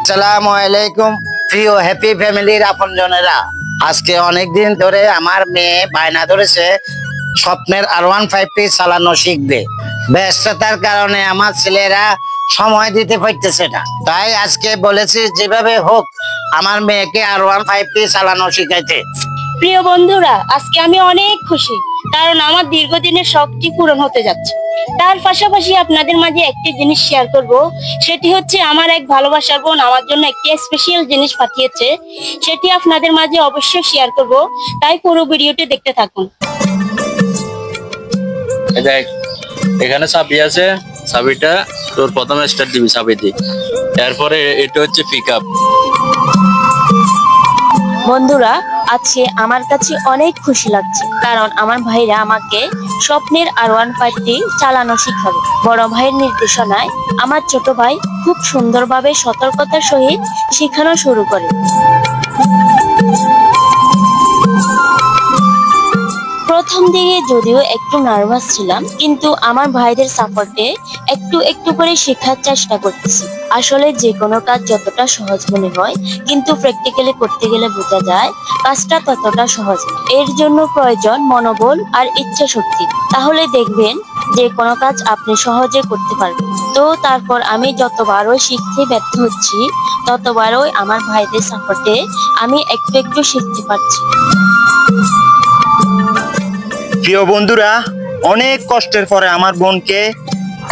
আসসালামু আলাইকুম প্রিয় হ্যাপি ফ্যামিলির আপনজনেরা। আজকে অনেক দিন ধরে আমার মেয়ে বায়না ধরেছে স্বপ্নের R150 চালানো শিখবে। ব্যস্ততার কারণে আমার ছেলেরা সময় দিতে পারতেছে না, তাই আজকে বলেছি যেভাবে হোক আমার মেয়েকে R150 চালানো শিখাইতে। প্রিয় বন্ধুরা, আজকে আমি অনেক খুশি, কারণ আমার দীর্ঘদিনের শখটি পূরণ হতে যাচ্ছে। তার পাশাপাশি আপনাদের মাঝে একটি জিনিস শেয়ার করব, সেটি হচ্ছে আমার এক ভালোবাসার বোন আমার জন্য একটি স্পেশাল জিনিস পাঠিয়েছে। সেটি আপনাদের মাঝে অবশ্যই শেয়ার করব, তাই পুরো ভিডিওটি দেখতে থাকুন। দেখ, এখানে চাবি আছে, চাবিটা তোর প্রথমে স্টার্ট দিবি চাবি দিয়ে, এরপরে এটা হচ্ছে পিকআপ। বন্ধুরা, আজকে আমার কাছে অনেক খুশি লাগছে, কারণ আমার ভাইরা আমাকে স্বপ্নের R150 চালানো শিখাবে। বড় ভাইয়ের নির্দেশনায় আমার ছোট ভাই খুব সুন্দরভাবে সতর্কতার সহিত শেখানো শুরু করে। প্রথম দিকে যদিও একটু নার্ভাস ছিলাম, কিন্তু আমার ভাইদের সাপোর্টে একটু একটু করে শেখার চেষ্টা করতেছি। আসলে যে কোনো কাজ যতটা সহজ মনে হয়, কিন্তু প্র্যাকটিক্যালি করতে গেলে বোঝা যায় কাজটা ততটা সহজ। এর জন্য প্রয়োজন মনোবল আর ইচ্ছা শক্তি। তাহলে দেখবেন যে কোনো কাজ আপনি সহজে করতে পারবেন। তো তারপর আমি যতবারও শিখতে ব্যর্থ হচ্ছি, ততবারই আমার ভাইদের সাপোর্টে আমি একটু একটু শিখতে পারছি। প্রিয় বন্ধুরা, অনেক কষ্টের পরে আমার বোনকে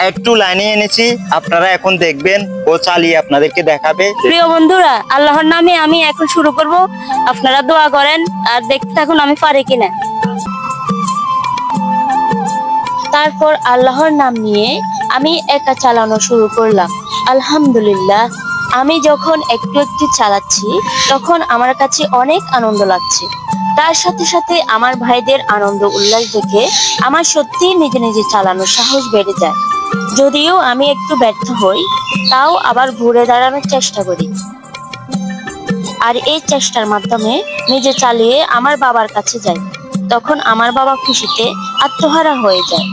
একটু লাইনে এনেছি। আপনারা এখন দেখবেন, ও চালিয়ে আপনাদেরকে দেখাবে। প্রিয় বন্ধুরা, আল্লাহর নামে আমি এখন শুরু করব। আপনারা দোয়া করেন আর দেখতে থাকুন আমি পারি কিনা। তারপর আল্লাহর নাম নিয়ে আমি একা চালানো শুরু করলাম। আলহামদুলিল্লাহ, আমি যখন একটু একটু চালাচ্ছি তখন আমার কাছে অনেক আনন্দ লাগছে। তার সাথে সাথে আমার ভাইদের আনন্দ উল্লাস দেখে আমার সত্যিই নিজে নিজে চালানোর সাহস বেড়ে যায়। যদিও আমি একটু ব্যর্থ হই, তাও আবার ঘুরে দাঁড়ানোর চেষ্টা করি। আর এই চেষ্টার মাধ্যমে নিজে চালিয়ে আমার বাবার কাছে যাই। তখন আমার বাবা খুশিতে আত্মহারা হয়ে যায়।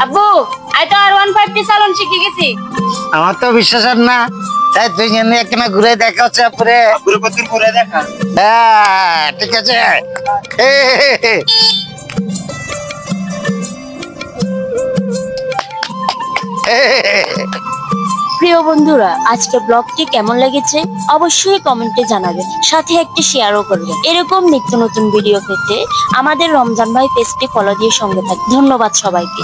আব্বু, আমি তো R150 চালানো শিখে গেছি। আমার তো বিশ্বাস আর না, তাই তুই জন্য এখানে ঘুরে দেখা হচ্ছে। পুরে ঘুরে দেখা। হ্যাঁ, ঠিক আছে। প্রিয় বন্ধুরা, আজকে ব্লগটি কেমন লেগেছে অবশ্যই কমেন্টে জানাবেন, সাথে একটি শেয়ারও করবেন। এরকম নিত্য নতুন ভিডিও পেতে আমাদের রমজান ভাই পেজটি ফলো দিয়ে সঙ্গে থাকুন। ধন্যবাদ সবাইকে।